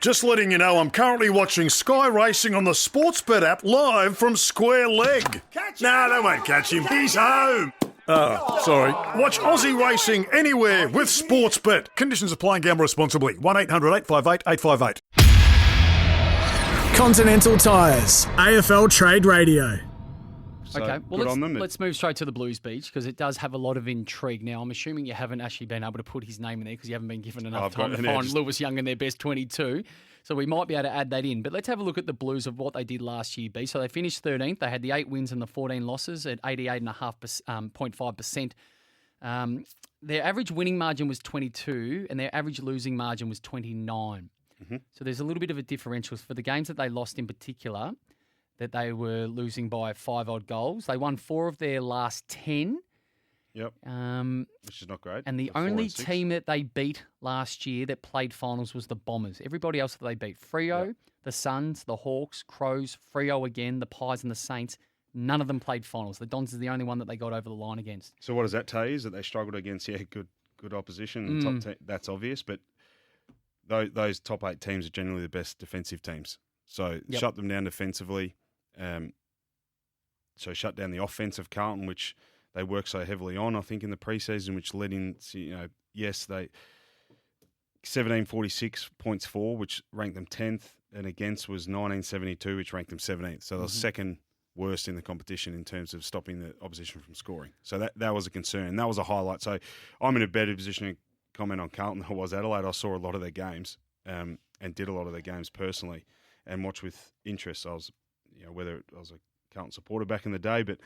Just letting you know, I'm currently watching Sky Racing on the Sportsbet app live from Square Leg. No, they won't catch him. He's home. Oh, sorry. Watch Aussie Racing anywhere with Sportsbet. Conditions apply and gamble responsibly. 1-800-858-858. Continental Tires, AFL Trade Radio. So okay, well, let's move straight to the Blues Beach because it does have a lot of intrigue. Now, I'm assuming you haven't actually been able to put his name in there because you haven't been given enough time to find Lewis Young in their best 22. So we might be able to add that in. But let's have a look at the Blues of what they did last year, B. So they finished 13th. They had the 8 wins and the 14 losses at 88.5%. Their average winning margin was 22 and their average losing margin was 29. Mm-hmm. So there's a little bit of a differential for the games that they lost in particular, that they were losing by 5 odd goals. They won 4 of their last 10. Yep. Which is not great. And the only team that they beat last year that played finals was the Bombers. Everybody else that they beat, Freo, the Suns, the Hawks, Crows, Freo again, the Pies and the Saints, none of them played finals. The Dons is the only one that they got over the line against. So what does that tell you? Is that they struggled against good opposition? And that's obvious, but those top 8 teams are generally the best defensive teams. So shut them down defensively. So shut down the offense of Carlton, which they worked so heavily on, I think, in the preseason, which led into, they 1746 points for, which ranked them 10th, and against was 1972, which ranked them 17th. So they were second worst in the competition in terms of stopping the opposition from scoring. So that was a concern. That was a highlight. So I'm in a better position to comment on Carlton than I was Adelaide. I saw a lot of their games and did a lot of their games personally and watched with interest. I was, whether I was a Carlton supporter back in the day, but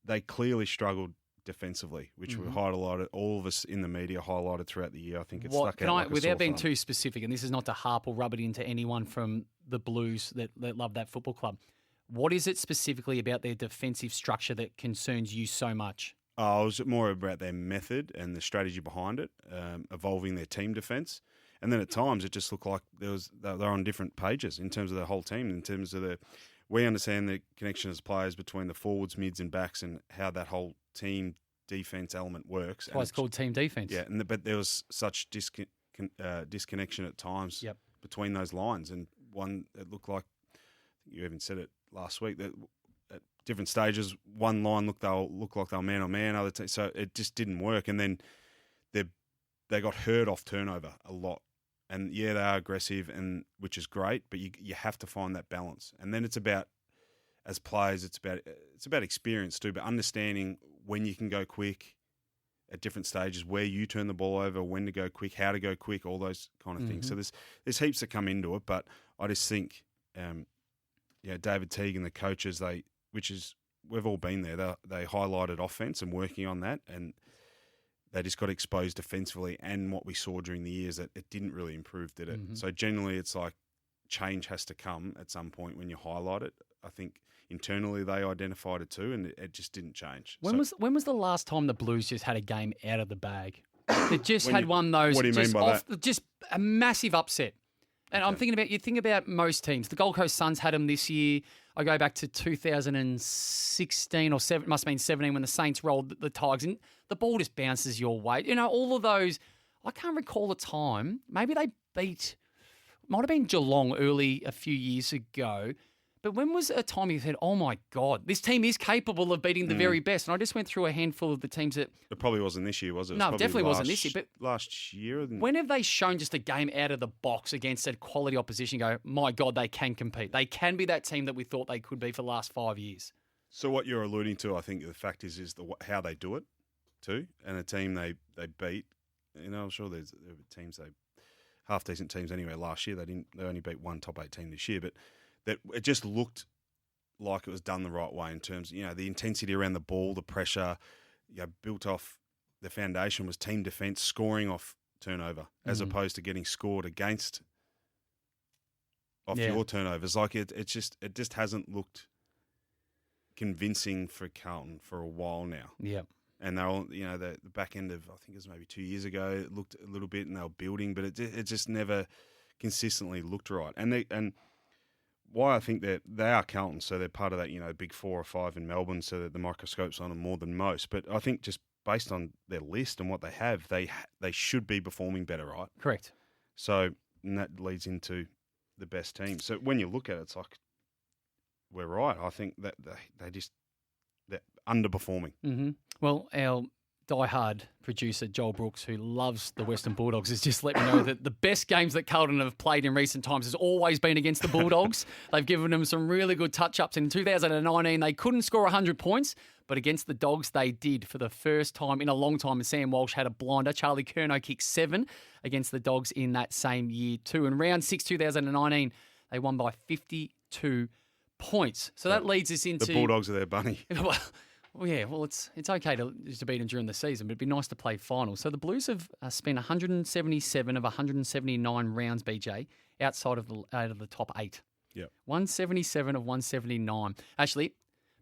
they clearly struggled defensively, which we highlighted. All of us in the media highlighted throughout the year. I think it's stuck out like a without sore being thumb. too specific, and this is not to harp or rub it into anyone from the Blues that love that football club. What is it specifically about their defensive structure that concerns you so much? It was more about their method and the strategy behind it, evolving their team defence. And then at times it just looked like they're on different pages in terms of the whole team, in terms of we understand the connection as players between the forwards, mids and backs and how that whole team defence element works. That's why it's called team defence. Yeah, but there was such disconnection at times between those lines. And one, it looked like, you even said it last week, that at different stages, one line looked like they were man on man, so it just didn't work. And then they got hurt off turnover a lot. And they are aggressive, and which is great, but you have to find that balance. And then it's about, as players, it's about experience too, but understanding when you can go quick at different stages, where you turn the ball over, when to go quick, how to go quick, all those kind of things. So there's heaps that come into it, but I just think, David Teague and the coaches, we've all been there. They highlighted offense and working on that, and they just got exposed defensively, and what we saw during the years that it didn't really improve, did it? So generally it's like change has to come at some point when you highlight it. I think internally they identified it too, and it just didn't change. When was the last time the Blues just had a game out of the bag? They just had one of those. What do you mean by that? Just a massive upset. And I'm thinking you think about most teams. The Gold Coast Suns had them this year. I go back to 2016 or must have been 17 when the Saints rolled the Tigers, and the ball just bounces your way. All of those. I can't recall a time. Maybe they might have been Geelong early a few years ago. But when was a time you said, oh, my God, this team is capable of beating the very best? And I just went through a handful of the teams that... It probably wasn't this year, was it? No, it definitely wasn't this year. But last year? When have they shown just a game out of the box against a quality opposition, go, my God, they can compete. They can be that team that we thought they could be for the last 5 years. So what you're alluding to, I think the fact is how they do it too. And a team they beat, I'm sure there were teams, half-decent teams anyway last year. They only beat one top 8 team this year, but... that it just looked like it was done the right way in terms of, the intensity around the ball, the pressure, built off the foundation was team defence, scoring off turnover, as opposed to getting scored against off your turnovers. Like it just hasn't looked convincing for Carlton for a while now. Yeah. And they're all, the back end of, I think it was maybe 2 years ago, it looked a little bit and they were building, but it just never consistently looked right. And why I think that they are Carlton, so they're part of that, big 4 or 5 in Melbourne, so that the microscope's on them more than most. But I think just based on their list and what they have, they should be performing better, right? Correct. So and that leads into the best team. So when you look at it, it's like we're right. I think that they're underperforming. Mm-hmm. Well, our diehard producer, Joel Brooks, who loves the Western Bulldogs, has just let me know that the best games that Carlton have played in recent times has always been against the Bulldogs. They've given them some really good touch-ups. In 2019, they couldn't score 100 points, but against the Dogs, they did for the first time in a long time. And Sam Walsh had a blinder. Charlie Curnow kicked 7 against the Dogs in that same year too. In round 6, 2019, they won by 52 points. So that leads us into... The Bulldogs are their bunny. Well, it's okay to beat them during the season, but it'd be nice to play finals. So the Blues have spent 177 of 179 rounds, BJ, out of the top 8. Yeah. 177 of 179. Actually,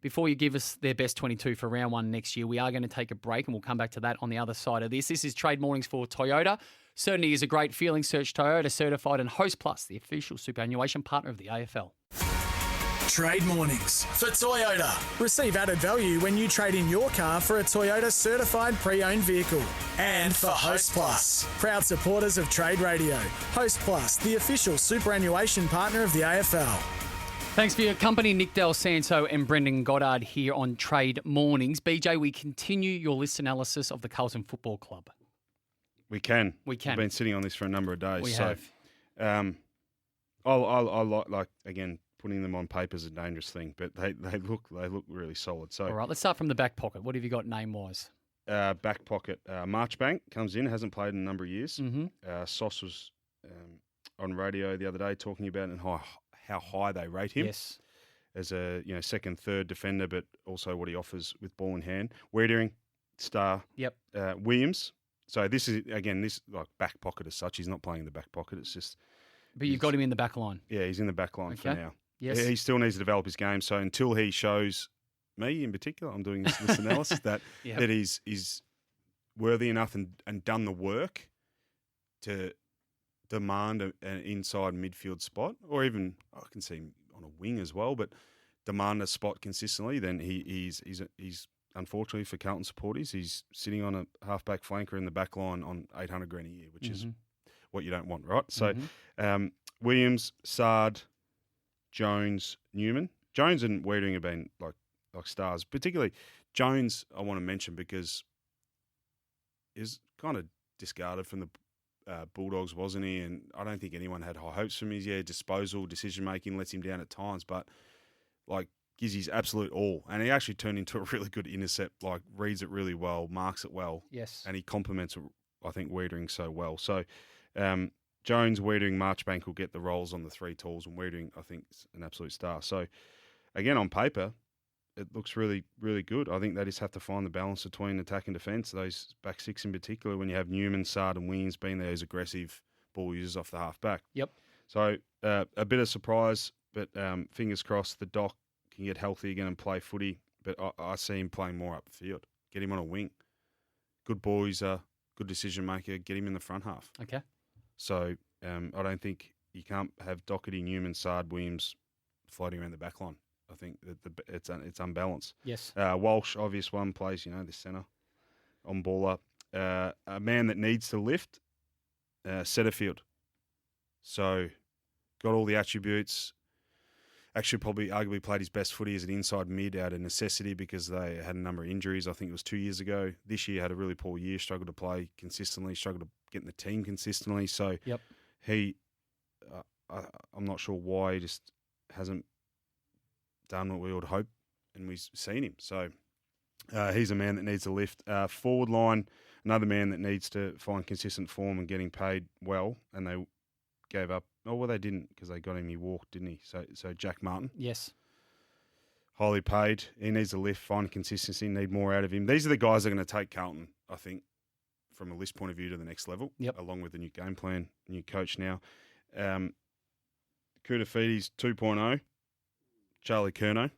before you give us their best 22 for round 1 next year, we are going to take a break, and we'll come back to that on the other side of this. This is Trade Mornings for Toyota. Certainty is a great feeling. Search Toyota Certified and Host Plus, the official superannuation partner of the AFL. Trade Mornings for Toyota. Receive added value when you trade in your car for a Toyota certified pre-owned vehicle. And for Host Plus, proud supporters of Trade Radio. Host Plus, the official superannuation partner of the AFL. Thanks for your company, Nick Del Santo and Brendan Goddard here on Trade Mornings. BJ, we continue your list analysis of the Carlton Football Club. We can. We can. We've been sitting on this for a number of days. We have. I like, again, putting them on paper is a dangerous thing, but they look really solid. So all right, let's start from the back pocket. What have you got name-wise? Back pocket, Marchbank comes in, hasn't played in a number of years. Mm-hmm. Sauce was on radio the other day talking about and how high they rate him. Yes. As a second, third defender, but also what he offers with ball in hand. Wiedering, star. Yep. Williams. So this is like back pocket as such. He's not playing in the back pocket. It's just. But you've got him in the back line. Yeah, he's in the back line for now. Yes. He still needs to develop his game. So until he shows me in particular, I'm doing this analysis, that he's worthy enough and done the work to demand an inside midfield spot, or even I can see him on a wing as well, but demand a spot consistently, then he's unfortunately for Carlton supporters, he's sitting on a halfback flanker in the back line on $800,000 a year, which is what you don't want, right? So Williams, Sard, Jones, Newman. Jones and Wiedering have been like stars. Particularly Jones, I want to mention because is kind of discarded from the Bulldogs, wasn't he? And I don't think anyone had high hopes from his disposal, decision making, lets him down at times, but gives his absolute all. And he actually turned into a really good intercept, reads it really well, marks it well. Yes. And he complements, I think, Wiedering so well. So Jones, Wiedering, Marchbank will get the roles on the three tools, and Wiedering, I think, is an absolute star. So, again, on paper, it looks really, really good. I think they just have to find the balance between attack and defence, those back six in particular, when you have Newman, Sard and Williams being there as aggressive ball users off the half-back. Yep. So, a bit of surprise, but fingers crossed the Doc can get healthy again and play footy, but I see him playing more up the field. Get him on a wing. Good ball user, good decision maker, get him in the front half. Okay. So I don't think you can't have Doherty, Newman, Sard, Williams floating around the back line. I think that it's unbalanced. Yes. Walsh, obvious one, plays, the centre on baller. A man that needs to lift, Setterfield. So got all the attributes. Actually, probably arguably played his best footy as an inside mid out of necessity because they had a number of injuries. I think it was 2 years ago. This year had a really poor year, struggled to play consistently, struggled to get in the team consistently. So he, I'm not sure why he just hasn't done what we would hope, and we've seen him. So he's a man that needs a lift. Forward line, another man that needs to find consistent form and getting paid well, and they gave up. Oh, well, they didn't because they got him. He walked, didn't he? So Jack Martin. Yes. Highly paid. He needs a lift, find consistency, need more out of him. These are the guys that are going to take Carlton, I think, from a list point of view to the next level, along with the new game plan, new coach now. Kudafides 2.0. Charlie Curnow,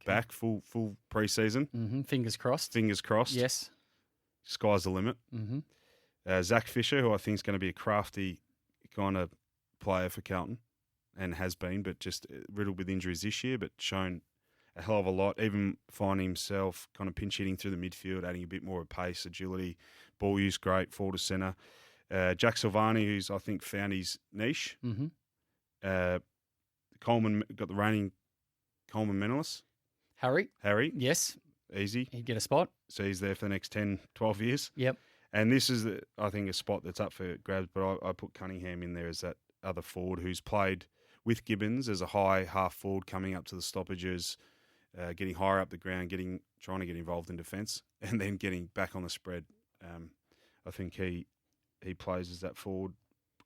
back, full pre-season. Mm-hmm. Fingers crossed. Fingers crossed. Yes. Sky's the limit. Mm-hmm. Zach Fisher, who I think is going to be a crafty kind of player for Carlton and has been, but just riddled with injuries this year, but shown a hell of a lot, even finding himself kind of pinch hitting through the midfield, adding a bit more of pace, agility, ball use great, forward to centre. Jack Silvani, who's I think found his niche. Mm-hmm. Coleman got the reigning Coleman medalist. Harry. Yes. Easy. He'd get a spot. So he's there for the next 10, 12 years. Yep. And this is, I think, a spot that's up for grabs, but I put Cunningham in there as that other forward who's played with Gibbons as a high half forward coming up to the stoppages, getting higher up the ground, trying to get involved in defence, and then getting back on the spread. I think he plays as that forward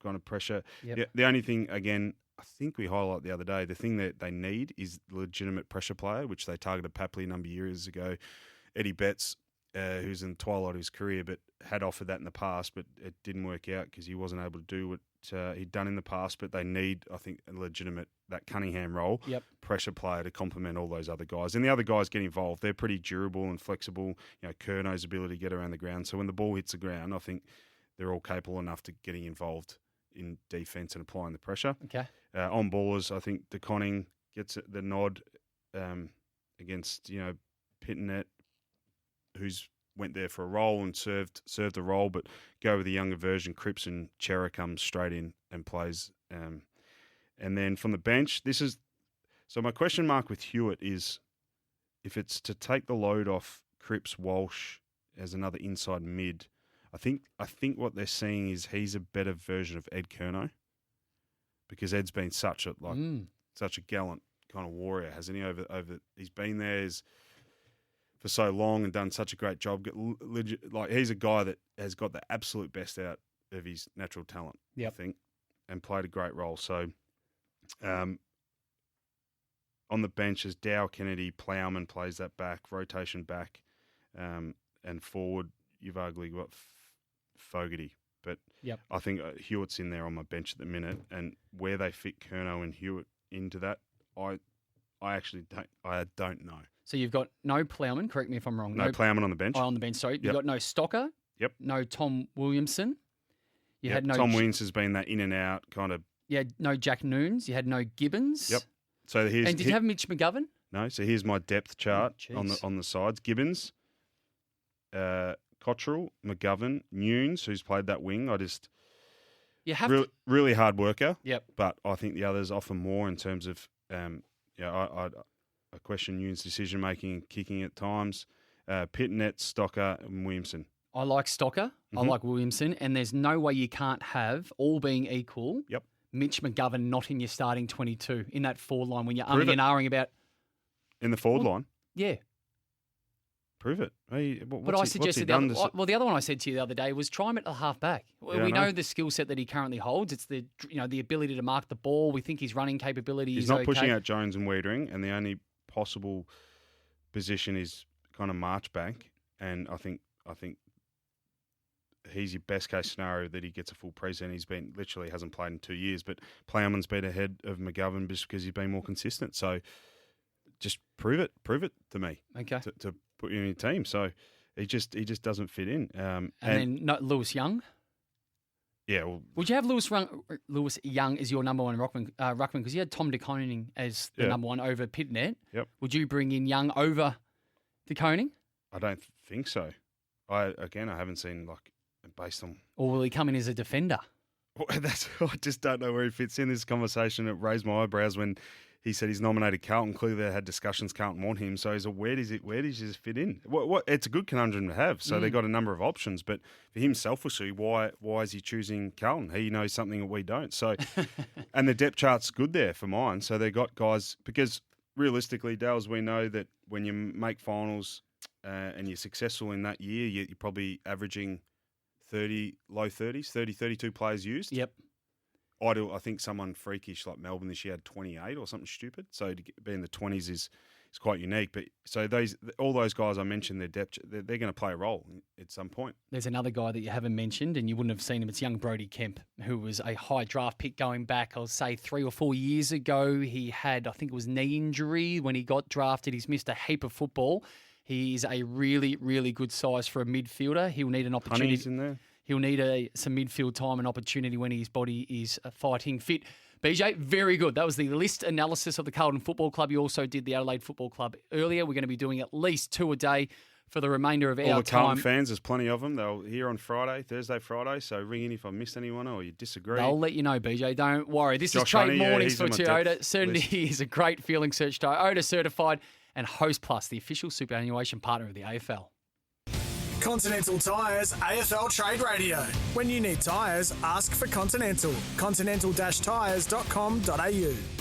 kind of pressure. Yep. Yeah, the only thing, again, I think we highlighted the other day, the thing that they need is legitimate pressure player, which they targeted Papley a number of years ago. Eddie Betts, who's in the twilight of his career, but had offered that in the past, but it didn't work out because he wasn't able to do what he'd done in the past. But they need, I think, a legitimate, that Cunningham role, pressure player to complement all those other guys. And the other guys get involved. They're pretty durable and flexible. Curno's ability to get around the ground. So when the ball hits the ground, I think they're all capable enough to getting involved in defence and applying the pressure. Okay. On ballers, I think De Koning gets the nod against, Pittonet, who's went there for a role and served the role, but go with the younger version. Cripps and Chera comes straight in and plays. And then from the bench, so my question mark with Hewitt is if it's to take the load off Cripps, Walsh as another inside mid. I think what they're seeing is he's a better version of Ed Curnow, because Ed's been such a gallant kind of warrior, hasn't he? Over he's been there for so long and done such a great job. He's a guy that has got the absolute best out of his natural talent, I think, and played a great role. So, on the bench is Dow, Kennedy, Plowman plays that back, rotation back, and forward you've arguably got Fogarty. But I think Hewitt's in there on my bench at the minute, and where they fit Curnow and Hewitt into that, I actually don't know. So you've got no Plowman, correct me if I'm wrong. No Plowman on the bench. On the bench, sorry. You've got no Stocker. Yep. No Tom Williamson. You had no Tom Williams has been that in and out kind of. You had no Jack Noons. You had no Gibbons. Yep. So did you have Mitch McGovern? No. So here's my depth chart on the sides. Gibbons, Cottrell, McGovern, Nunes, who's played that wing. You have really hard worker. Yep. But I think the others offer more in terms of I question Nunes' decision making and kicking at times. Pittonet, Stocker, and Williamson. I like Stocker. I like Williamson, and there's no way you can't have, all being equal, Mitch McGovern not in your starting 22 in that forward line when you're umming and ahhing about. In the forward line? Yeah. Prove it. But I suggested the other one I said to you the other day was try him at the half back. We know the skill set that he currently holds. It's the ability to mark the ball. We think his running capability is okay. He's not pushing out Jones and Wiedering, and the only possible position is kind of march back. And I think he's your best case scenario that he gets a full preseason. He's literally hasn't played in 2 years, but Plowman's been ahead of McGovern just because he's been more consistent. So just prove it to me. Okay. To put you in your team. So he just doesn't fit in. And then not Lewis Young. Yeah. Well, would you have Lewis Young as your number one ruckman? Because you had Tom De Koning as the number one over Pittonet. Yep. Would you bring in Young over De Koning? I don't think so. I haven't seen based on. Or will he come in as a defender? I just don't know where he fits in this conversation. It raised my eyebrows when he said he's nominated Carlton. Clearly, they had discussions. Carlton want him, so where does he fit in? What? It's a good conundrum to have. So they've got a number of options, but for him selfishly, why is he choosing Carlton? He knows something that we don't. So, and the depth chart's good there for mine. So they got guys because realistically, Dales, we know that when you make finals and you're successful in that year, you're probably averaging low 30s, 32 players used. Yep. I think someone freakish like Melbourne this year had 28 or something stupid. So to be in the 20s is quite unique. But so all those guys I mentioned, their depth, they're going to play a role at some point. There's another guy that you haven't mentioned, and you wouldn't have seen him. It's young Brodie Kemp, who was a high draft pick going back, I'll say 3 or 4 years ago. He had, I think it was knee injury when he got drafted. He's missed a heap of football. He's a really, really good size for a midfielder. He'll need an opportunity. Honey's in there. He'll need some midfield time and opportunity when his body is fighting fit. BJ, very good. That was the list analysis of the Carlton Football Club. You also did the Adelaide Football Club earlier. We're going to be doing at least 2 a day for the remainder of All our the Carlton time. fans, there's plenty of them. They'll here on Thursday, Friday. So ring in if I missed anyone or you disagree. They'll let you know, BJ. Don't worry. This Josh is Trade Honey, yeah, Mornings he's for in my Toyota. depth Certainly list. is a great feeling. Search Toyota Certified and Host Plus, the official superannuation partner of the AFL. Continental Tires AFL Trade Radio. When you need tyres, ask for Continental. Continental-tires.com.au.